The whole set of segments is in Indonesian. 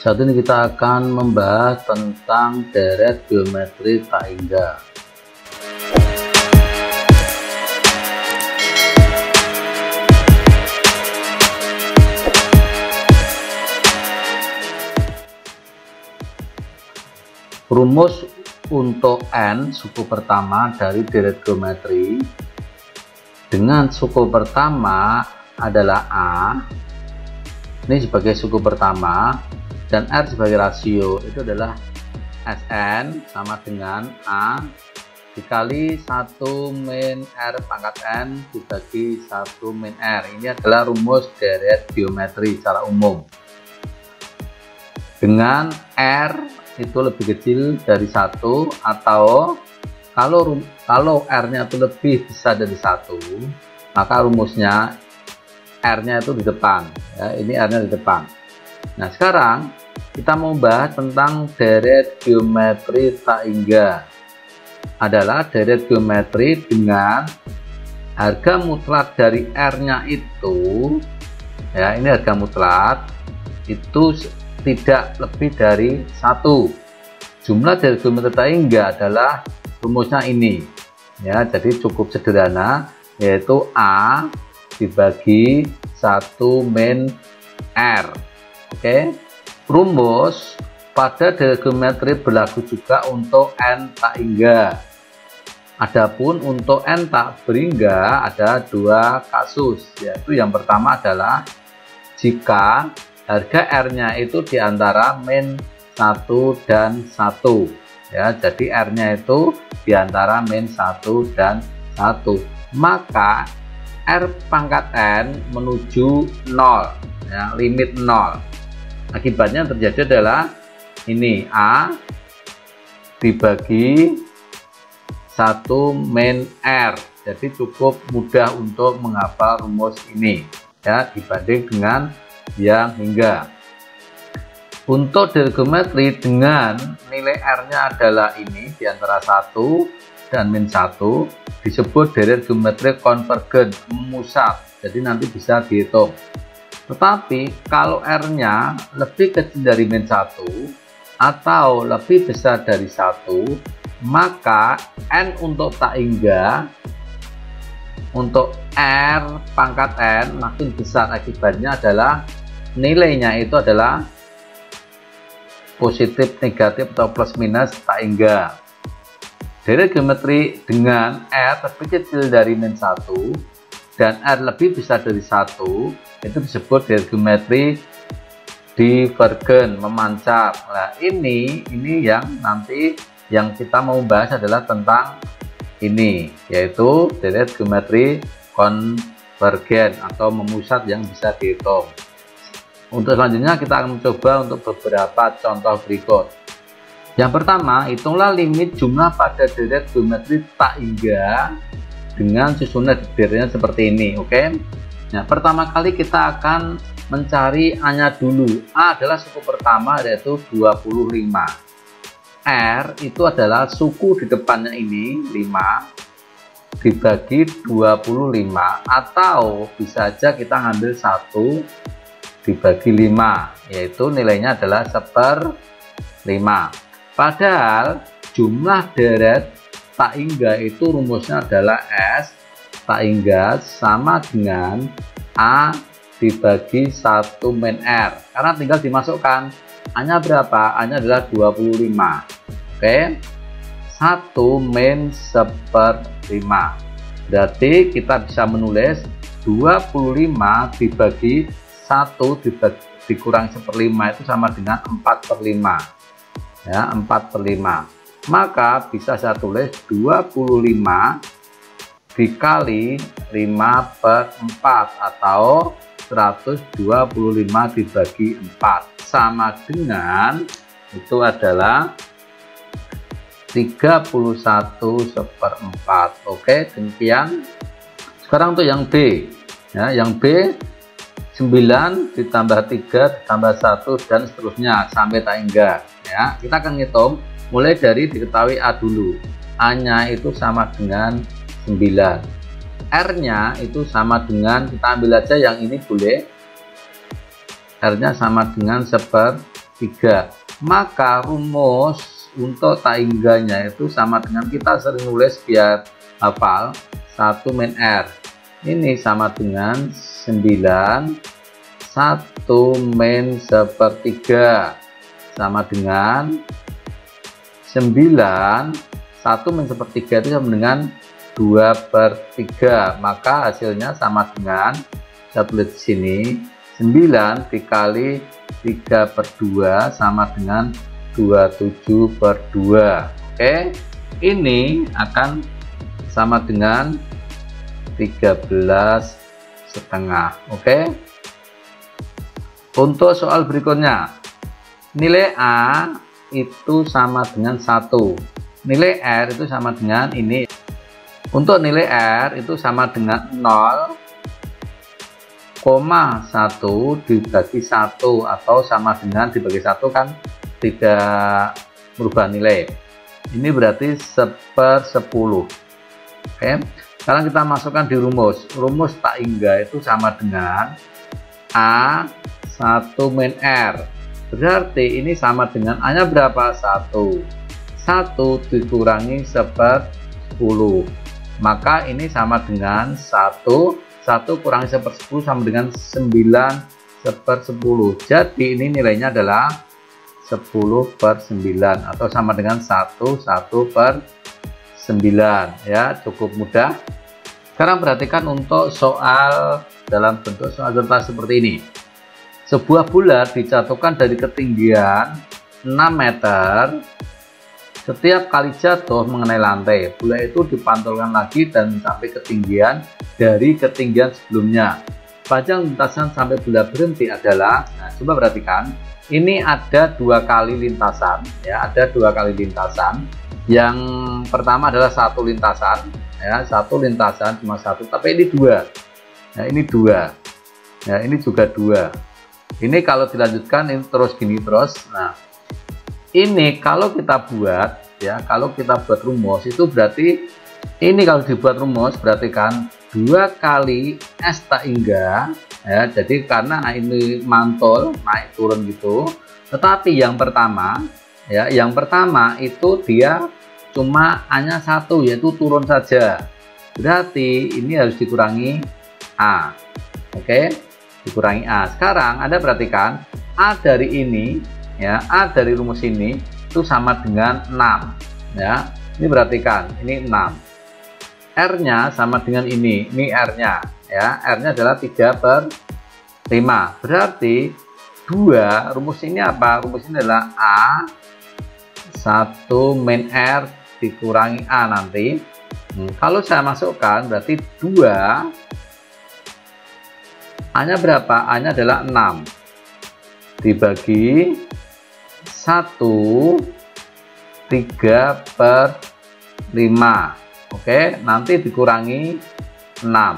Saat ini kita akan membahas tentang deret geometri tak hingga. Rumus untuk n suku pertama dari deret geometri dengan suku pertama adalah A, ini sebagai suku pertama, dan R sebagai rasio itu adalah Sn sama dengan A dikali 1 min R pangkat N dibagi 1 min R. Ini adalah rumus deret geometri secara umum. Dengan R itu lebih kecil dari 1, atau kalau R-nya itu lebih besar dari 1, maka rumusnya R-nya itu di depan. Ya, ini R-nya di depan. Nah, sekarang kita mau bahas tentang deret geometri tak hingga. Adalah deret geometri dengan harga mutlak dari R-nya itu, ya ini harga mutlak itu tidak lebih dari 1. Jumlah deret geometri tak hingga adalah rumusnya ini. Ya, jadi cukup sederhana, yaitu A dibagi 1 min R. Oke. Rumus pada deret geometri berlaku juga untuk n tak hingga. Adapun untuk n tak berhingga ada 2 kasus, yaitu yang pertama adalah jika harga R-nya itu diantara min 1 dan 1. Ya, jadi R-nya itu diantara min 1 dan 1. Maka R pangkat N menuju 0, ya, limit 0. Akibatnya terjadi adalah ini A dibagi 1 min R. Jadi cukup mudah untuk menghafal rumus ini, ya, dibanding dengan yang hingga. Untuk deret geometri dengan nilai R-nya adalah ini di antara 1 dan min 1 disebut deret geometri konvergen, memusat. Jadi nanti bisa dihitung. Tetapi kalau R-nya lebih kecil dari min 1 atau lebih besar dari 1, maka N untuk tak hingga untuk R pangkat N makin besar. Akibatnya adalah nilainya itu adalah positif, negatif, atau plus minus tak hingga. Deret geometri dengan R lebih kecil dari min 1 dan R lebih besar dari 1 itu disebut deret geometri divergen, memancar. Nah, ini yang nanti yang kita mau bahas adalah tentang ini, yaitu deret geometri konvergen atau memusat yang bisa dihitung. Untuk selanjutnya kita akan mencoba untuk beberapa contoh berikut. Yang pertama, hitunglah limit jumlah pada deret geometri tak hingga dengan susunan deretnya seperti ini. Oke. Nah, pertama kali kita akan mencari A-nya dulu. A adalah suku pertama, yaitu 25. R itu adalah suku di depannya ini 5 dibagi 25, atau bisa aja kita ngambil 1 dibagi 5, yaitu nilainya adalah 1/5. Padahal jumlah deret tak hingga itu rumusnya adalah S tak hingga sama dengan A dibagi 1 min R, karena tinggal dimasukkan A-nya berapa? A-nya adalah 25. Oke, 1 min 1/5. Berarti kita bisa menulis 25 dibagi 1 dikurang 1/5 itu sama dengan 4/5. Ya, 4/5. Maka bisa saya tulis 25 dikali 5/4 atau 125 dibagi 4 sama dengan itu adalah 31/4. Oke, demikian. Sekarang untuk yang B, ya, yang B 9 ditambah 3 ditambah 1 dan seterusnya sampai tak hingga. Ya, kita akan ngitung mulai dari diketahui A dulu. A-nya itu sama dengan 9. R-nya itu sama dengan, kita ambil aja yang ini boleh, R-nya sama dengan 1/5. 3. Maka rumus untuk taingganya itu sama dengan, kita sering nulis biar hafal, 1 min R. Ini sama dengan 9 1 min 1/3 sama dengan 9 1 min 1/3 itu sama dengan 2/3. Maka hasilnya sama dengan, saya tulis di sini, 9 dikali 3/2 sama dengan 27/2. Oke, ini akan sama dengan 13,5. Oke. Untuk soal berikutnya, nilai A itu sama dengan 1, nilai R itu sama dengan ini. Untuk nilai R itu sama dengan 0,1 dibagi 1, atau sama dengan dibagi 1 kan tidak merubah nilai. Ini berarti 1/10. Oke, sekarang kita masukkan di rumus. Rumus taingga itu sama dengan A 1 min R. Berarti ini sama dengan A nya berapa? 1 dikurangi 1/10. Maka ini sama dengan 1 kurangi 1/10 sama dengan 9/10. Jadi ini nilainya adalah 10/9 atau sama dengan 1/9. Ya, cukup mudah. Sekarang perhatikan untuk soal dalam bentuk soal cerita seperti ini. Sebuah bulat dijatuhkan dari ketinggian 6 meter. Setiap kali jatuh mengenai lantai, bulat itu dipantulkan lagi dan mencapai ketinggian dari ketinggian sebelumnya. Panjang lintasan sampai bulat berhenti adalah, nah coba perhatikan, ini ada 2 kali lintasan, ya, ada 2 kali lintasan. Yang pertama adalah 1 lintasan, ya, 1 lintasan cuma 1, tapi ini 2. Nah, ini 2. Ya, ini juga 2. Ini kalau dilanjutkan ini terus gini terus. Nah, ini kalau kita buat, ya, kalau kita buat rumus itu berarti ini kalau dibuat rumus berarti kan 2 kali S taingga, ya. Jadi karena ini mantul naik turun gitu. Tetapi yang pertama, ya, yang pertama itu dia cuma hanya 1, yaitu turun saja. Berarti ini harus dikurangi A. Oke, dikurangi A. Sekarang Anda perhatikan A dari ini, ya, A dari rumus ini itu sama dengan 6, ya. Ini perhatikan, ini 6. R-nya sama dengan ini R-nya, ya. R-nya adalah 3/5. Berarti 2, rumus ini apa? Rumus ini adalah A 1 min R dikurangi A nanti. Kalau saya masukkan berarti 2, A-nya berapa? A-nya adalah 6 dibagi 1 3/5. Oke, nanti dikurangi 6.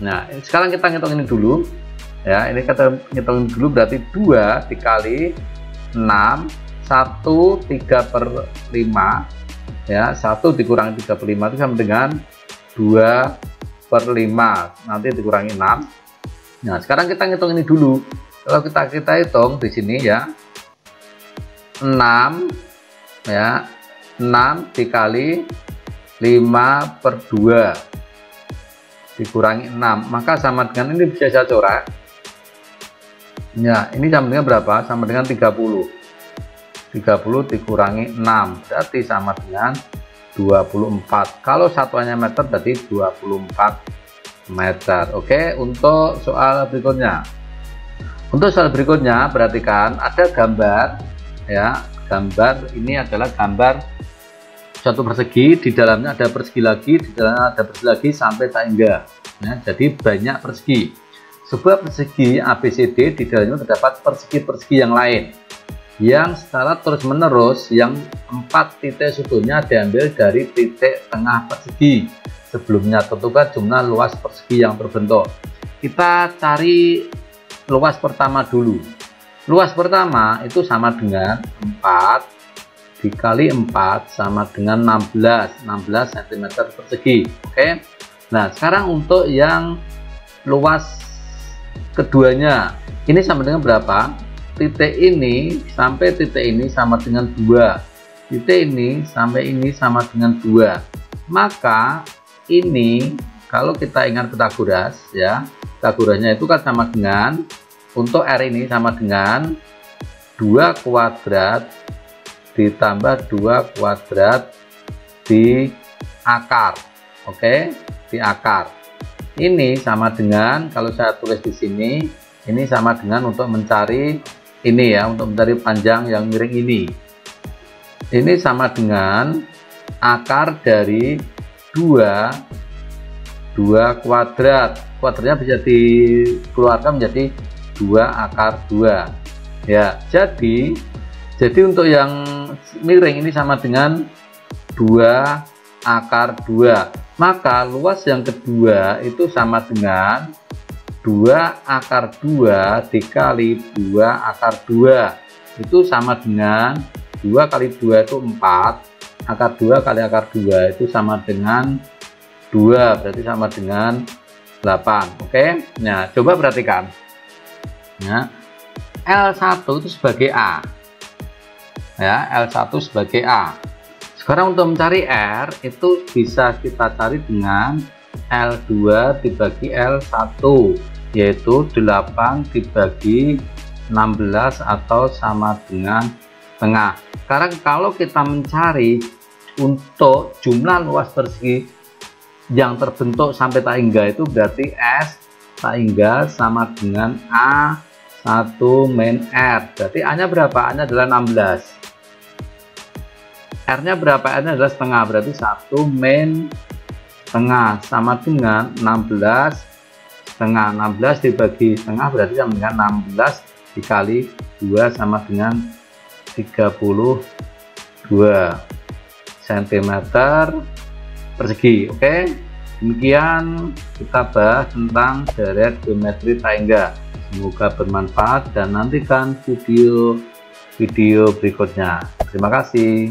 Nah, sekarang kita ngitung ini dulu, ya. Ini kita ngitung dulu, berarti 2 dikali 6, 1 3/5, ya. 1 dikurangi 3/5 itu sama dengan 2/5. Nanti dikurangi 6. Nah, sekarang kita ngitung ini dulu. Kalau kita hitung di sini, ya, 6, ya, 6 dikali 5/2 dikurangi 6, maka sama dengan, ini bisa saya coret, ya, ini sama dengan berapa? Sama dengan 30 dikurangi 6 berarti sama dengan 24. Kalau satuannya meter berarti 24 meter. Oke, untuk soal berikutnya. Untuk soal berikutnya perhatikan ada gambar, ya. Gambar ini adalah gambar suatu persegi, di dalamnya ada persegi lagi, di dalamnya ada persegi lagi sampai taingga. Nah, jadi banyak persegi. Sebuah persegi ABCD, di dalamnya terdapat persegi-persegi yang lain yang secara terus-menerus, yang 4 titik sudutnya diambil dari titik tengah persegi sebelumnya. Tentukan jumlah luas persegi yang terbentuk. Kita cari luas pertama dulu. Luas pertama itu sama dengan 4 dikali 4 sama dengan 16 cm persegi. Oke. Nah, sekarang untuk yang luas keduanya ini sama dengan berapa? titik ini sampai titik ini sama dengan 2, titik ini sampai ini sama dengan 2, maka ini kalau kita ingat Pythagoras ya, Pythagorasnya itu kan sama dengan, untuk R ini sama dengan 2 kuadrat ditambah 2 kuadrat di akar. Oke, di akar. Ini sama dengan, kalau saya tulis di sini, ini sama dengan untuk mencari ini ya, untuk mencari panjang yang miring ini. Ini sama dengan akar dari 2 kuadrat. Kuadratnya bisa dikeluarkan menjadi 2 akar 2. Ya, jadi untuk yang miring ini sama dengan 2 akar 2. Maka luas yang kedua itu sama dengan 2 akar 2 dikali 2 akar 2. Itu sama dengan 2 kali 2 itu 4. Akar 2 kali akar 2 itu sama dengan 2. Berarti sama dengan 8. Oke. Nah, coba perhatikan. Nah, L1 itu sebagai A. Ya, L1 sebagai A. Sekarang untuk mencari R itu bisa kita cari dengan L2 dibagi L1, yaitu 8 dibagi 16 atau sama dengan setengah. Sekarang kalau kita mencari untuk jumlah luas persegi yang terbentuk sampai tak hingga, itu berarti S tak hingga sama dengan A1 min R. Berarti A-nya berapa? A-nya adalah 16. R-nya berapa? R-nya adalah setengah. Berarti 1 min setengah sama dengan 16 setengah. 16 dibagi setengah berarti sama dengan 16 dikali 2 sama dengan 32 cm persegi. Oke, demikian kita bahas tentang deret geometri tak hingga. Semoga bermanfaat dan nantikan video berikutnya. Terima kasih.